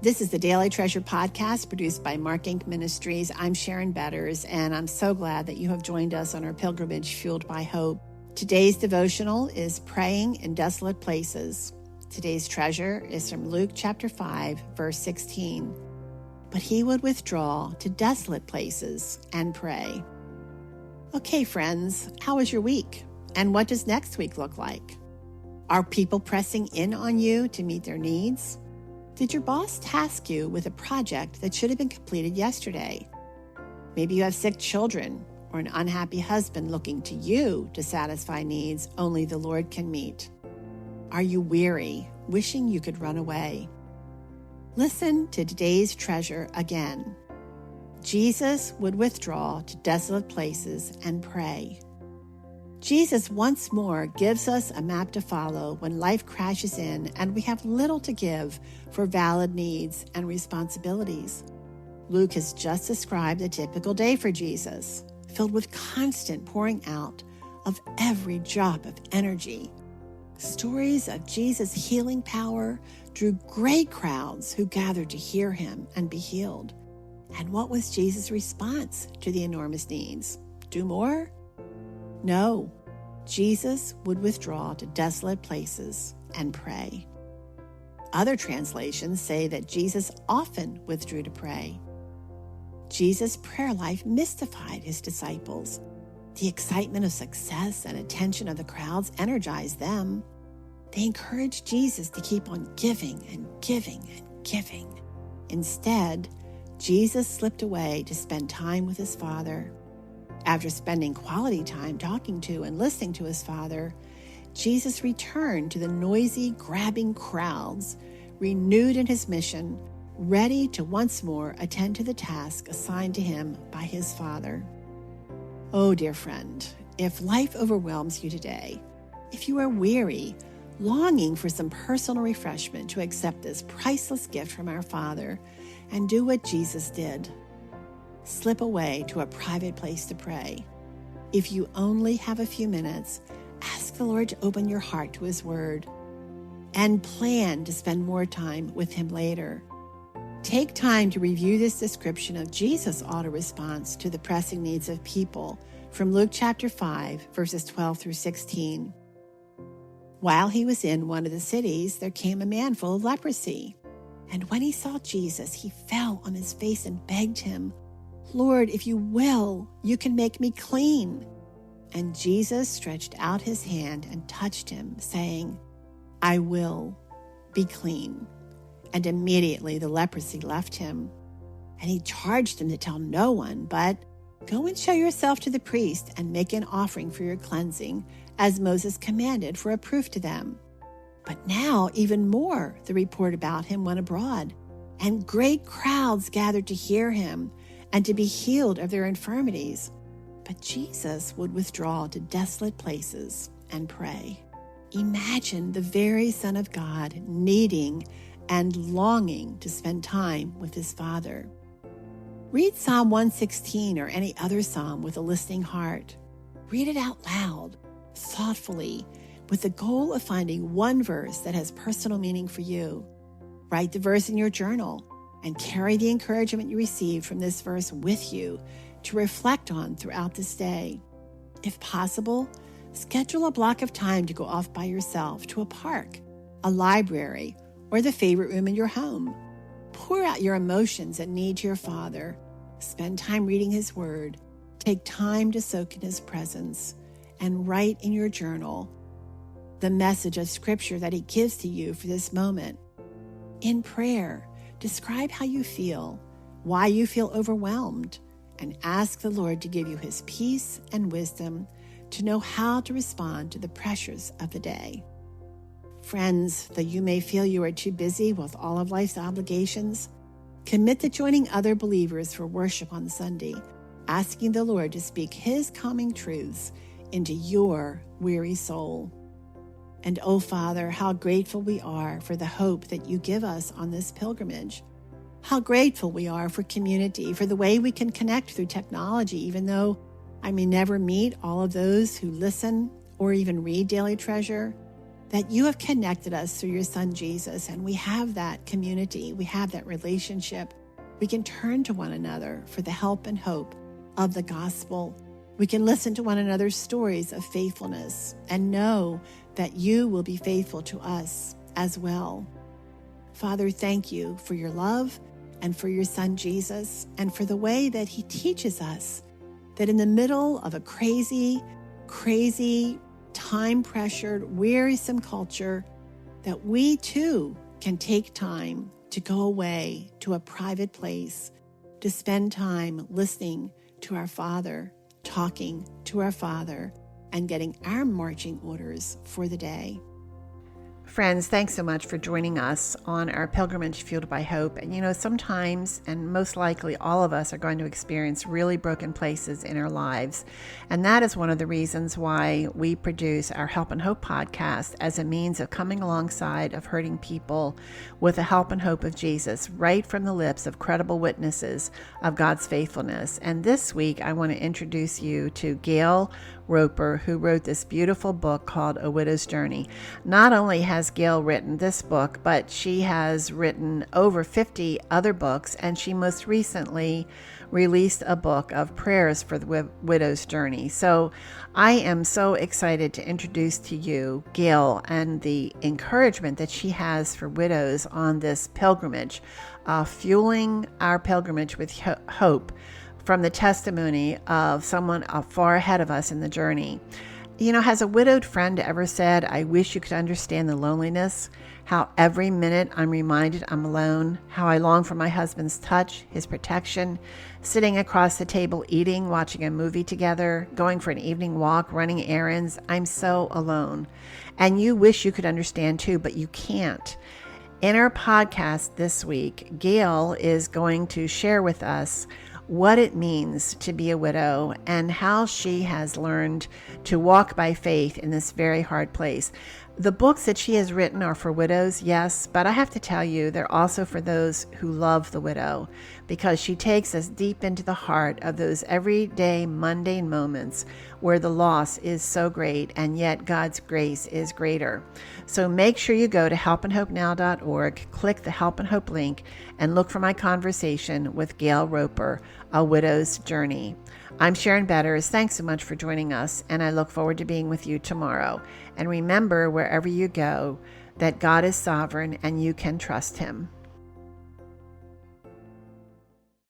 This is the Daily Treasure podcast produced by Mark Inc. Ministries. I'm Sharon Betters, and I'm so glad that you have joined us on our pilgrimage fueled by hope. Today's devotional is Praying in Desolate Places. Today's treasure is from Luke chapter 5, verse 16. But he would withdraw to desolate places and pray. Okay, friends, how was your week? And what does next week look like? Are people pressing in on you to meet their needs? Did your boss task you with a project that should have been completed yesterday? Maybe you have sick children or an unhappy husband looking to you to satisfy needs only the Lord can meet. Are you weary, wishing you could run away? Listen to today's treasure again. Jesus would withdraw to desolate places and pray. Jesus once more gives us a map to follow when life crashes in and we have little to give for valid needs and responsibilities. Luke has just described a typical day for Jesus, filled with constant pouring out of every drop of energy. Stories of Jesus' healing power drew great crowds who gathered to hear him and be healed. And what was Jesus' response to the enormous needs? Do more? No, Jesus would withdraw to desolate places and pray. Other translations say that Jesus often withdrew to pray. Jesus' prayer life mystified his disciples. The excitement of success and attention of the crowds energized them. They encouraged Jesus to keep on giving and giving and giving. Instead, Jesus slipped away to spend time with his Father. After spending quality time talking to and listening to his Father, Jesus returned to the noisy, grabbing crowds, renewed in his mission, ready to once more attend to the task assigned to him by his Father. Oh, dear friend, if life overwhelms you today, if you are weary, longing for some personal refreshment, to accept this priceless gift from our Father and do what Jesus did. Slip away to a private place to pray. If you only have a few minutes, ask the Lord to open your heart to his word and plan to spend more time with him later. Take time to review this description of Jesus' auto response to the pressing needs of people from Luke chapter 5, verses 12 through 16. While he was in one of the cities, there came a man full of leprosy. And when he saw Jesus, he fell on his face and begged him, "Lord, if you will, you can make me clean." And Jesus stretched out his hand and touched him, saying, "I will, be clean." And immediately the leprosy left him. And he charged him to tell no one, but go and show yourself to the priest and make an offering for your cleansing, as Moses commanded, for a proof to them. But now even more the report about him went abroad, and great crowds gathered to hear him and to be healed of their infirmities. But Jesus would withdraw to desolate places and pray. Imagine the very Son of God needing and longing to spend time with his Father. Read Psalm 116 or any other psalm with a listening heart. Read it out loud, thoughtfully, with the goal of finding one verse that has personal meaning for you. Write the verse in your journal and carry the encouragement you received from this verse with you to reflect on throughout this day. If possible, schedule a block of time to go off by yourself to a park, a library, or the favorite room in your home. Pour out your emotions and need to your Father. Spend time reading his word. Take time to soak in his presence, and write in your journal the message of Scripture that he gives to you for this moment. In prayer, describe how you feel, why you feel overwhelmed, and ask the Lord to give you his peace and wisdom to know how to respond to the pressures of the day. Friends, though you may feel you are too busy with all of life's obligations, commit to joining other believers for worship on Sunday, asking the Lord to speak his calming truths into your weary soul. And oh, Father, how grateful we are for the hope that you give us on this pilgrimage. How grateful we are for community, for the way we can connect through technology, even though I may never meet all of those who listen or even read Daily Treasure. that you have connected us through your Son, Jesus, and we have that community, we have that relationship. We can turn to one another for the help and hope of the gospel. We can listen to one another's stories of faithfulness and know that you will be faithful to us as well. Father, thank you for your love and for your Son, Jesus, and for the way that he teaches us that in the middle of a crazy, time-pressured, wearisome culture, that we too can take time to go away to a private place, to spend time listening to our Father, talking to our Father, and getting our marching orders for the day. Friends, thanks so much for joining us on our pilgrimage fueled by hope. And sometimes, and most likely all of us, are going to experience really broken places in our lives. And that is one of the reasons why we produce our Help and Hope podcast as a means of coming alongside of hurting people with the help and hope of Jesus, right from the lips of credible witnesses of God's faithfulness. And this week, I want to introduce you to Gail Roper, who wrote this beautiful book called A Widow's Journey. Not only has Gail written this book, but she has written over 50 other books, and she most recently released a book of prayers for the widow's journey. So I am so excited to introduce to you Gail and the encouragement that she has for widows on this pilgrimage, fueling our pilgrimage with hope from the testimony of someone far ahead of us in the journey. Has a widowed friend ever said, "I wish you could understand the loneliness, how every minute I'm reminded I'm alone, how I long for my husband's touch, his protection, sitting across the table eating, watching a movie together, going for an evening walk, running errands. I'm so alone." And you wish you could understand too, but you can't. In our podcast this week, Gail is going to share with us what it means to be a widow and how she has learned to walk by faith in this very hard place. The books that she has written are for widows, yes, but I have to tell you, they're also for those who love the widow, because she takes us deep into the heart of those everyday mundane moments where the loss is so great and yet God's grace is greater. So make sure you go to helpandhopenow.org, click the Help and Hope link, and look for my conversation with Gail Roper, A Widow's Journey. I'm Sharon Betters. Thanks so much for joining us, and I look forward to being with you tomorrow. And remember, wherever you go, that God is sovereign and you can trust him.